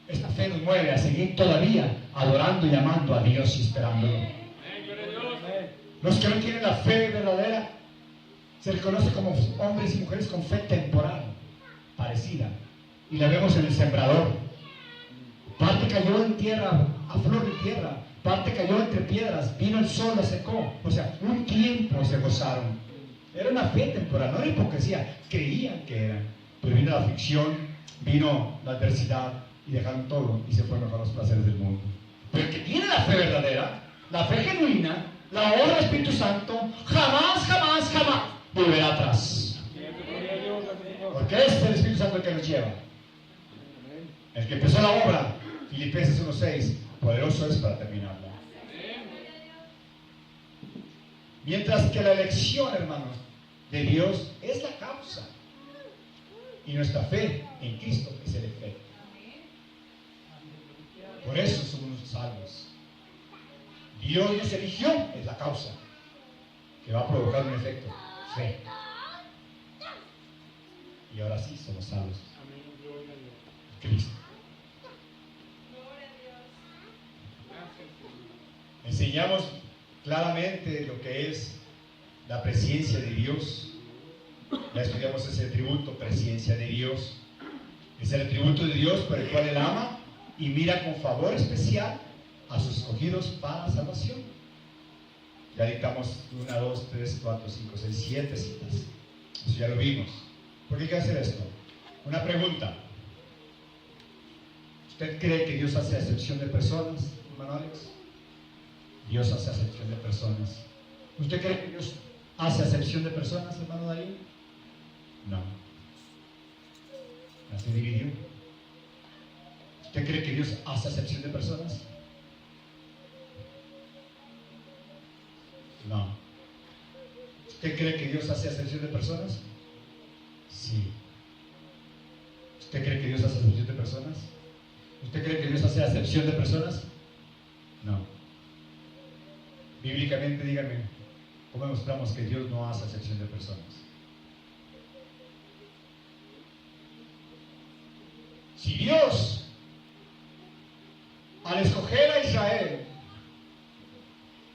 esta fe nos mueve a seguir todavía adorando y amando a Dios y esperándolo. Los que no tienen la fe verdadera se les conoce como hombres y mujeres con fe temporal, parecida. Y la vemos en el sembrador. Parte cayó en tierra, a flor de tierra. Parte cayó entre piedras. Vino el sol, la secó. O sea, un tiempo se gozaron. Era una fe temporal, no era hipocresía. Creían que era. Pero vino la aflicción, vino la adversidad y dejaron todo y se fueron a los placeres del mundo. Pero el que tiene la fe verdadera, la fe genuina, la obra del Espíritu Santo, jamás, jamás, jamás volverá atrás. Porque es el Espíritu Santo el que nos lleva. El que empezó la obra, Filipenses 1:6, poderoso es para terminarla. Mientras que la elección, hermanos, de Dios es la causa. Y nuestra fe en Cristo es el efecto. Por eso somos salvos. Dios nos eligió, es la causa que va a provocar un efecto. Fe. Y ahora sí somos salvos. Cristo. Enseñamos claramente lo que es la presencia de Dios. Ya estudiamos ese atributo, presencia de Dios. Es el atributo de Dios por el cual Él ama y mira con favor especial a sus escogidos para la salvación. Ya dictamos 1, 2, 3, 4, 5, 6, 7 citas. Eso ya lo vimos. ¿Por qué hay que hacer esto? Una pregunta. ¿Usted cree que Dios hace acepción de personas, hermano Alex? Dios hace acepción de personas. ¿Usted cree que Dios hace acepción de personas, hermano Darío? No. Ya se dividió. ¿Usted cree que Dios hace acepción de personas? No. ¿Usted cree que Dios hace acepción de personas? Sí. ¿Usted cree que Dios hace acepción de personas? ¿Usted cree que Dios hace acepción de personas? No. Bíblicamente, díganme, ¿cómo demostramos que Dios no hace acepción de personas? Si Dios, al escoger a Israel,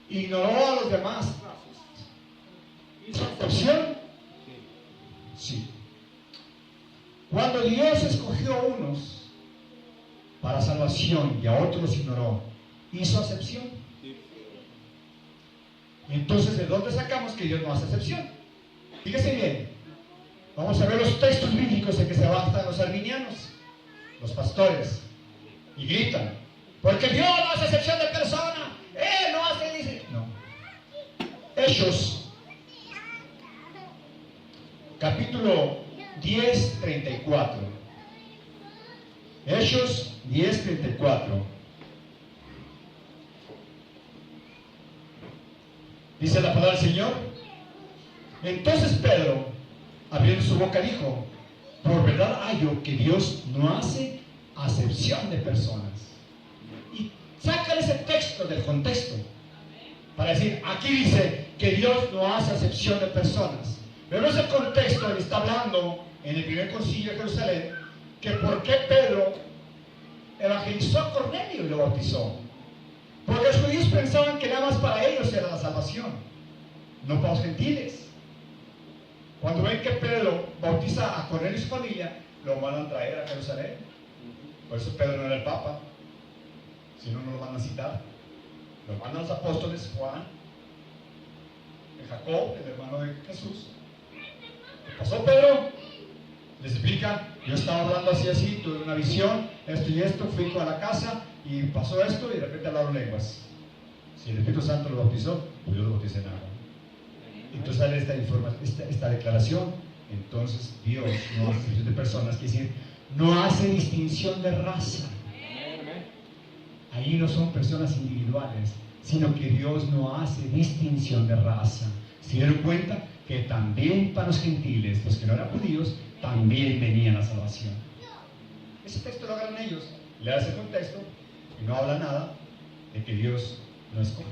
ignoró a los demás, ¿hizo acepción? Sí. Cuando Dios escogió a unos para salvación y a otros los ignoró, ¿hizo acepción? Entonces, ¿de dónde sacamos que Dios no hace acepción? Fíjese bien. Vamos a ver los textos bíblicos en que se bastan los arminianos, los pastores, y gritan, porque Dios no hace acepción de persona, Él no hace, dice. No. Hechos, capítulo 10, 34. Hechos 10, 34. Dice la palabra del Señor. Entonces Pedro, abriendo su boca, dijo, por verdad hallo que Dios no hace acepción de personas. Y sacan ese texto del contexto para decir, aquí dice que Dios no hace acepción de personas. Pero ese contexto le está hablando en el primer concilio de Jerusalén, que por qué Pedro evangelizó a Cornelio y lo bautizó. Porque los judíos pensaban que nada más para ellos era la salvación, no para los gentiles. Cuando ven que Pedro bautiza a Cornelio y su familia, lo van a traer a Jerusalén. Por eso Pedro no era el Papa, si no, no lo van a citar. Lo mandan los apóstoles, Juan, Jacob, el hermano de Jesús. ¿Qué pasó, Pedro? Les explica, yo estaba hablando así, así, tuve una visión, esto y esto, fui a la casa y pasó esto y de repente hablaron lenguas. Si el Espíritu Santo lo bautizó, pues yo lo bauticé en agua. Entonces sale esta declaración. Entonces Dios no hace distinción de personas, quiere decir, no hace distinción de raza. Ahí no son personas individuales, sino que Dios no hace distinción de raza. ¿Se dieron cuenta? Que también para los gentiles, los que no eran judíos, también venía la salvación. Ese texto lo agarran ellos, le das el contexto y no habla nada de que Dios no escoge.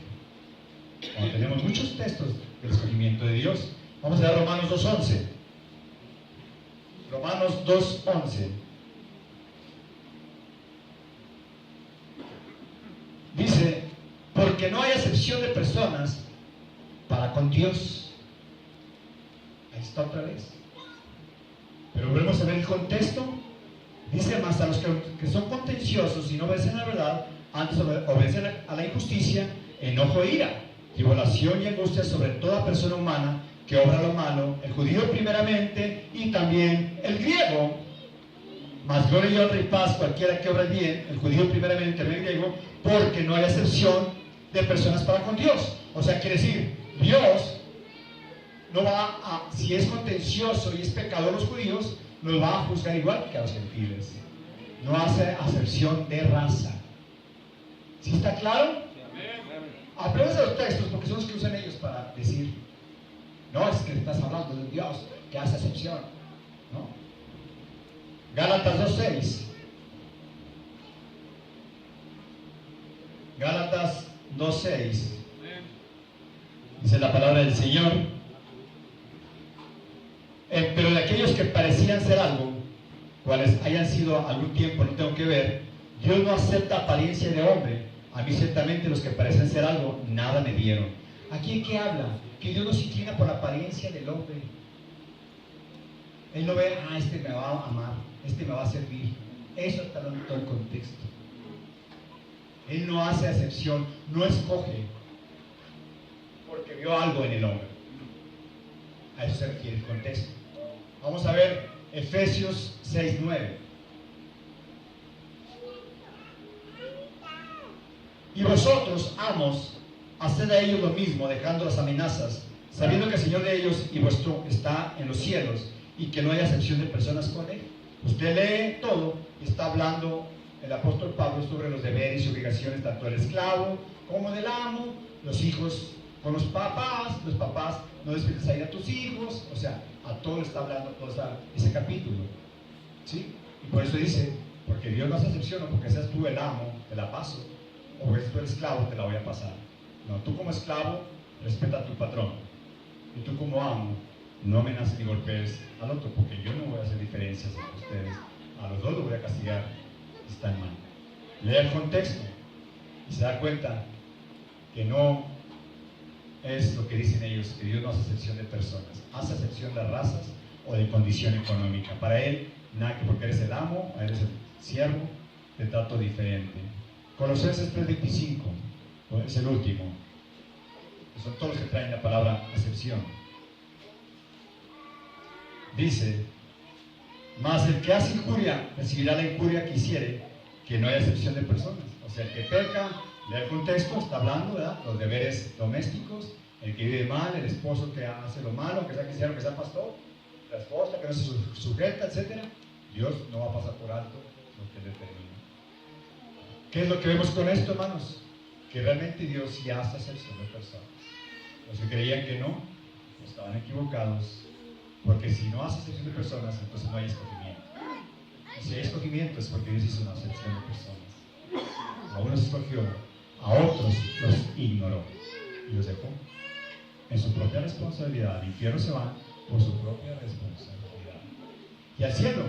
Cuando tenemos muchos textos del escogimiento conocimiento de Dios. Vamos a ver Romanos 2:11. Romanos 2:11. Dice, porque no hay acepción de personas para con Dios. Ahí está otra vez. Pero volvemos a ver el contexto. Dice más, a los que son contenciosos y no obedecen a la verdad, antes obedecen a la injusticia, enojo e ira, tribulación y angustia sobre toda persona humana que obra lo malo, el judío primeramente y también el griego. Mas gloria y honra y paz cualquiera que obra el bien, el judío primeramente, también el griego, porque no hay excepción de personas para con Dios. O sea, quiere decir, Dios no va a, si es contencioso y es pecador los judíos, los va a juzgar igual que a los gentiles. No hace acepción de raza. ¿Sí está claro? Aprendamos de los textos porque son los que usan ellos para decir, no, es que estás hablando de un Dios que hace excepción, ¿no? Gálatas 2:6. Gálatas 2:6. Dice la palabra del Señor. Pero de aquellos que parecían ser algo, cuales hayan sido algún tiempo, no tengo que ver, Dios no acepta apariencia de hombre. A mí ciertamente los que parecen ser algo, nada me dieron. ¿Aquí qué habla? Que Dios no se inclina por la apariencia del hombre. Él no ve, este me va a amar, este me va a servir. Eso está dando todo el contexto. Él no hace excepción, no escoge porque vio algo en el hombre. A eso se refiere el contexto. Vamos a ver Efesios 6:9. Y vosotros, amos, haced a ellos lo mismo, dejando las amenazas, sabiendo que el Señor de ellos y vuestro está en los cielos, y que no hay acepción de personas con él. Usted lee todo y está hablando el apóstol Pablo sobre los deberes y obligaciones tanto del esclavo como del amo, los hijos con los papás no despiertes a ir a tus hijos, o sea, a todo está hablando todo ese capítulo, ¿sí? Y por eso dice, porque Dios no hace excepción, no porque seas tú el amo, te la paso, o eres tú el esclavo, te la voy a pasar. No, tú como esclavo, respeta a tu patrón, y tú como amo, no amenaces ni golpees al otro, porque yo no voy a hacer diferencias entre ustedes, a los dos los voy a castigar, están mal. Lea el contexto y se da cuenta que no es lo que dicen ellos, que Dios no hace excepción de personas, hace excepción de razas o de condición económica. Para Él, nada, que porque eres el amo, eres el siervo, te trato diferente. Colosenses 3:25, es el último. Son todos los que traen la palabra excepción. Dice, mas el que hace injuria recibirá la injuria que hiciere, que no hay excepción de personas. O sea, el que peca, lea el contexto, está hablando, ¿verdad? Los deberes domésticos, el que vive mal, el esposo que hace lo malo, que sea cristiano, que sea pastor, la esposa que no se sujeta, etc. Dios no va a pasar por alto lo que determina. ¿Qué es lo que vemos con esto, hermanos? Que realmente Dios ya hace excepción de personas. Los que creían que no, pues estaban equivocados, porque si no hace excepción de personas, entonces no hay escogimiento. Y si hay escogimiento es porque Dios hizo una excepción de personas. A unos escogió, a otros los ignoró y los dejó en su propia responsabilidad. Al infierno se van por su propia responsabilidad. Y al cielo,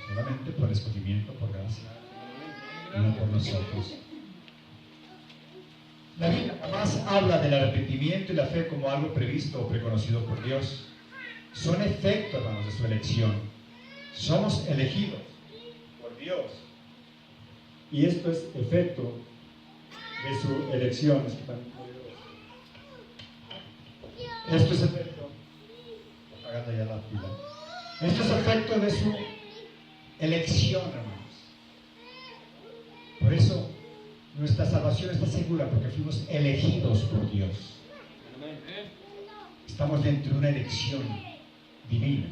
solamente por escogimiento, por gracia, no por nosotros. La Biblia jamás habla del arrepentimiento y la fe como algo previsto o preconocido por Dios. Son efectos, hermanos, de su elección. Somos elegidos por Dios. Y esto es efecto de su elección. Esto es efecto. Apagando ya la pila. Esto es efecto de su elección, hermanos. Por eso nuestra salvación está segura, porque fuimos elegidos por Dios. Estamos dentro de una elección divina.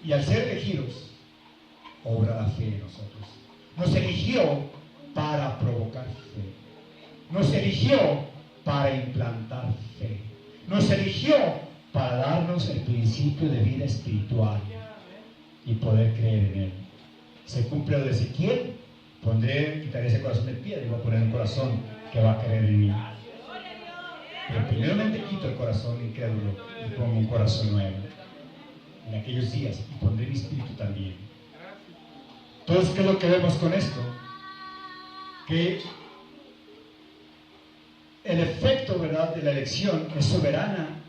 Y al ser elegidos, obra la fe en nosotros. Nos eligió para provocar fe. Nos eligió para implantar fe. Nos eligió para darnos el principio de vida espiritual y poder creer en Él. Se cumple lo de Ezequiel. Quitaré ese corazón de piedra y voy a poner un corazón que va a creer en mí. Pero primeramente quito el corazón incrédulo y pongo un corazón nuevo en aquellos días, y pondré mi espíritu también. Entonces, ¿qué es lo que vemos con esto? Que el efecto, ¿verdad?, de la elección es soberana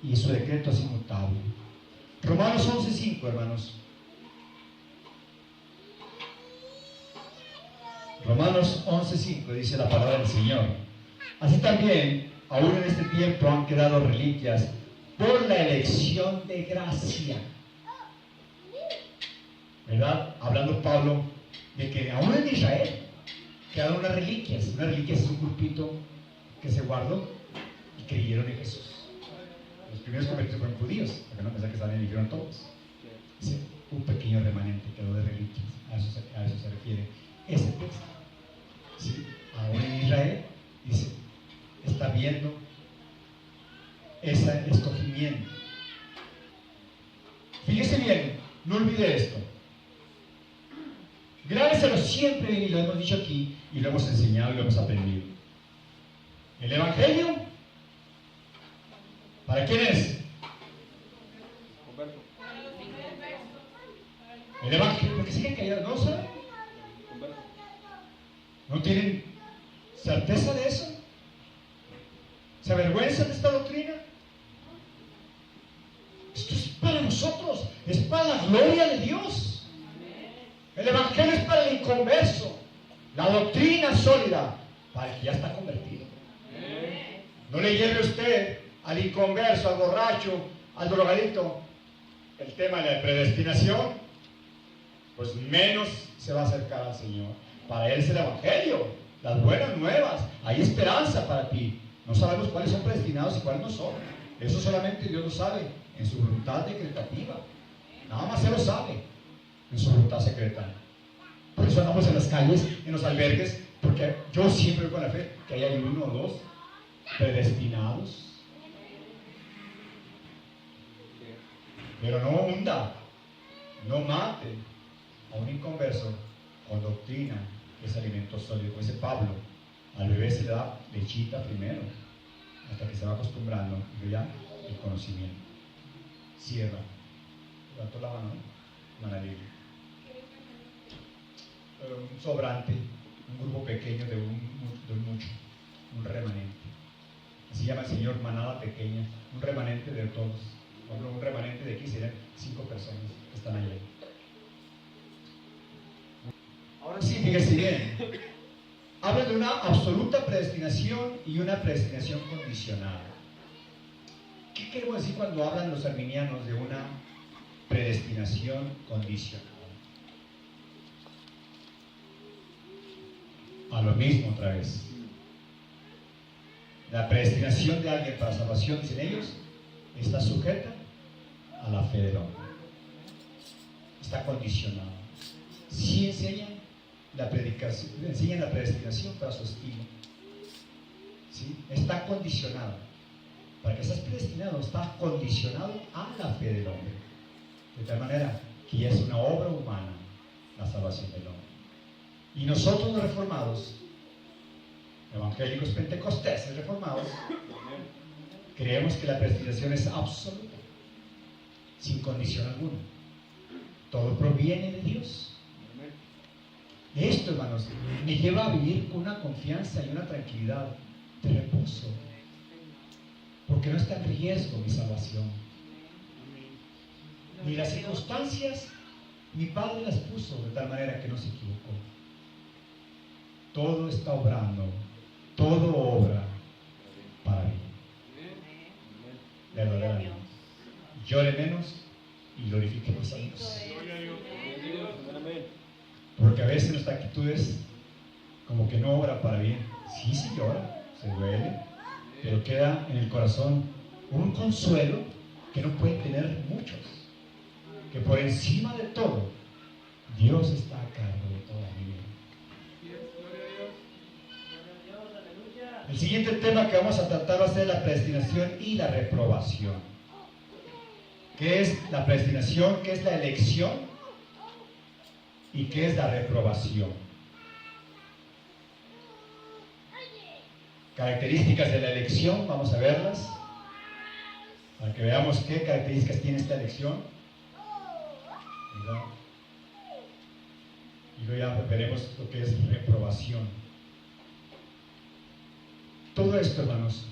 y su decreto es inmutable. Romanos 11:5, hermanos. Romanos 11:5 dice la palabra del Señor: así también, aún en este tiempo han quedado reliquias por la elección de gracia. ¿Verdad? Hablando Pablo de que aún en Israel quedaron unas reliquias. Unas reliquias es un grupito que se guardó y creyeron en Jesús. Los primeros convertidos fueron judíos, porque no pensaba que estaban eligieron todos. Sí, un pequeño remanente quedó de reliquias. A eso se refiere ese texto. Sí, aún en Israel, dice, está viendo ese escogimiento. Fíjese bien, no olvide esto. Grábeselo siempre bien, y lo hemos dicho aquí, y lo hemos enseñado y lo hemos aprendido. El Evangelio, ¿para quién es? El Evangelio, porque siguen callados, ¿no saben? ¿No tienen certeza de eso? ¿Se avergüenzan de esta doctrina? Esto es para nosotros, es para la gloria de Dios. El Evangelio es para el inconverso. La doctrina sólida para el que ya está convertido. No le lleve usted al inconverso, al borracho, al drogadicto el tema de la predestinación, pues menos se va a acercar al Señor. Para Él es el Evangelio, las buenas nuevas. Hay esperanza para ti. No sabemos cuáles son predestinados y cuáles no son. Eso solamente Dios lo sabe en su voluntad decretativa. Nada más Él lo sabe en su voluntad secreta. Por eso andamos en las calles, en los albergues, porque yo siempre con la fe que ahí hay uno o dos predestinados. Pero no hunda, no mate a un inconverso con doctrina, que es alimento sólido. Como dice Pablo, al bebé se le da lechita primero, hasta que se va acostumbrando, y ya el conocimiento. Cierra. Levantó la mano, hermana Lili. Un sobrante, un grupo pequeño de mucho, un remanente. Así llama el Señor, manada pequeña, un remanente de todos. Por ejemplo, un remanente de aquí serían 5 personas que están allí. Ahora sí, fíjese bien. Habla de una absoluta predestinación y una predestinación condicional. ¿Qué queremos decir cuando hablan los arminianos de una predestinación condicional? A lo mismo otra vez. La predestinación de alguien para salvación, dicen ellos, está sujeta a la fe del hombre. Está condicionada. Sí enseñan la predestinación para su estilo. ¿Sí? Está condicionada. Para que seas predestinado, está condicionado a la fe del hombre. De tal manera que ya es una obra humana la salvación del hombre. Y nosotros los reformados, evangélicos pentecosteses reformados, creemos que la predestinación es absoluta, sin condición alguna. Todo proviene de Dios. Esto, hermanos, me lleva a vivir con una confianza y una tranquilidad de reposo, porque no está en riesgo mi salvación. Ni las circunstancias, mi Padre las puso de tal manera que no se equivocó. Todo está obrando, todo obra para mí. Verdaderamente. Llore menos y glorifiquemos a Dios. Porque a veces nuestra actitud es como que no obra para bien. Sí, sí llora, se duele, pero queda en el corazón un consuelo que no pueden tener muchos. Que por encima de todo, Dios está a cargo de toda mi vida. El siguiente tema que vamos a tratar va a ser la predestinación y la reprobación. ¿Qué es la predestinación? ¿Qué es la elección? ¿Y qué es la reprobación? Características de la elección, vamos a verlas, para que veamos qué características tiene esta elección. ¿Verdad? Y luego ya veremos lo que es reprobación. Todo esto, hermanos,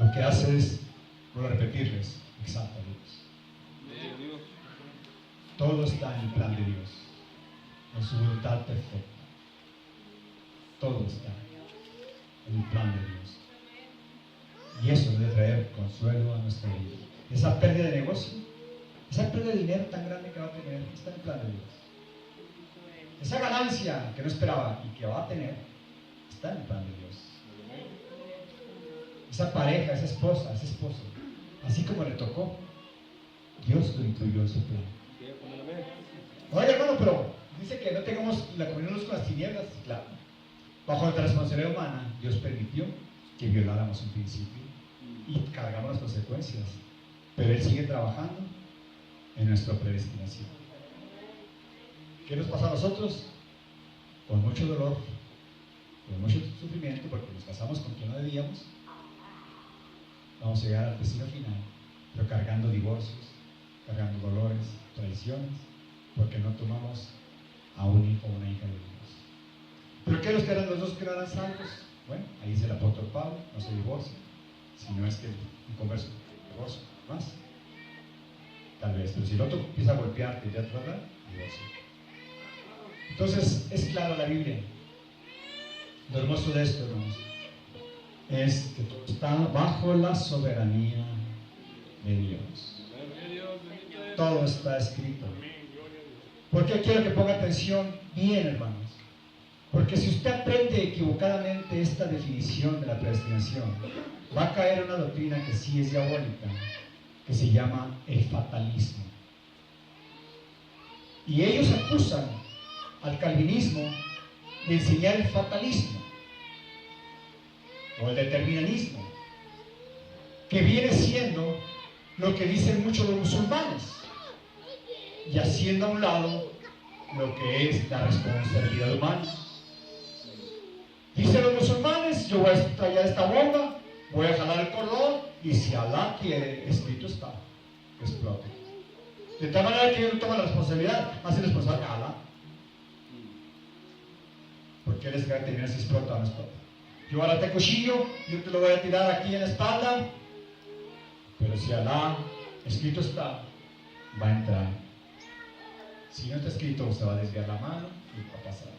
lo que hace es, vuelvo a repetirles, exalta a Dios. Todo está en el plan de Dios, en su voluntad perfecta. Todo está en el plan de Dios. Y eso debe traer consuelo a nuestra vida. Esa pérdida de negocio, esa pérdida de dinero tan grande que va a tener, está en el plan de Dios. Esa ganancia que no esperaba y que va a tener, está en el plan de Dios. Esa pareja, esa esposa, ese esposo, así como le tocó, Dios lo incluyó en su plan. Oye, hermano, pero dice que no tengamos la comunión con las tinieblas. Claro, bajo nuestra responsabilidad humana, Dios permitió que violáramos un principio y cargamos las consecuencias, pero Él sigue trabajando en nuestra predestinación. ¿Qué nos pasa a nosotros? Con mucho dolor, con mucho sufrimiento, porque nos casamos con quien no debíamos. Vamos a llegar al destino final, pero cargando divorcios, cargando dolores, traiciones, porque no tomamos a un hijo o una hija de Dios. ¿Pero qué los dos que no eran salvos? Bueno, ahí dice el apóstol Pablo, no se divorcia, si no es que un converso divorcio más. Tal vez, pero si el otro empieza a golpearte y ya te va a dar, divorcio. Entonces, es clara la Biblia. Lo hermoso de esto, hermanos, es que todo está bajo la soberanía de Dios. Todo está escrito. ¿Por qué quiero que ponga atención bien, hermanos? Porque si usted aprende equivocadamente esta definición de la predestinación, va a caer en una doctrina que sí es diabólica, que se llama el fatalismo. Y ellos acusan al calvinismo de enseñar el fatalismo o el determinismo, que viene siendo lo que dicen muchos de los musulmanes, y haciendo a un lado lo que es la responsabilidad humana. Dicen los musulmanes: yo voy a estallar esta bomba, voy a jalar el cordón, y si Alá quiere, escrito está, explote. De tal manera que ellos no toman la responsabilidad, hacen responsable a Alá. Porque Él es que va a terminar si explota o no explota. Yo ahora te cuchillo, yo te lo voy a tirar aquí en la espalda, pero si Alá, escrito está, va a entrar. Si no está escrito, se va a desviar la mano y va a pasar.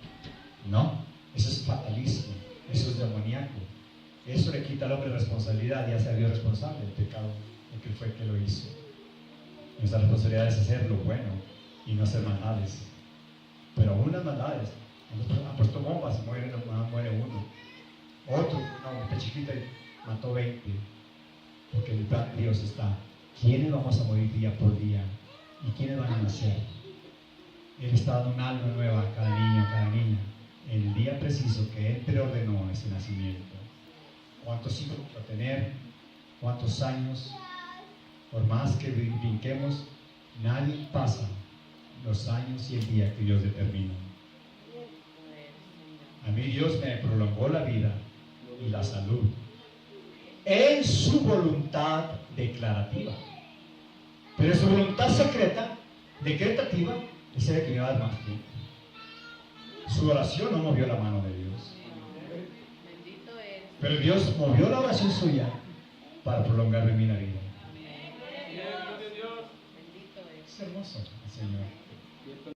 No, eso es fatalismo, eso es demoníaco. Eso le quita al hombre responsabilidad, ya se vio responsable del pecado, de que fue que lo hizo. Nuestra responsabilidad es hacer lo bueno y no hacer maldades. Pero unas maldades, han puesto bombas y muere uno. Otro, una bombita chiquita y mató 20. Porque el plan de Dios está: ¿quiénes vamos a morir día por día? ¿Y quiénes van a nacer? Él está dando un alma nueva a cada niño, a cada niña, en el día preciso que Él preordenó ese nacimiento. ¿Cuántos hijos va a tener? ¿Cuántos años? Por más que brinquemos, nadie pasa los años y el día que Dios determina. A mí Dios me prolongó la vida y la salud en su voluntad declarativa, pero en su voluntad secreta, decretativa, ese era que me iba a dar más tiempo. Su oración no movió la mano de Dios, pero Dios movió la oración suya para prolongarme mi vida. Es hermoso el Señor.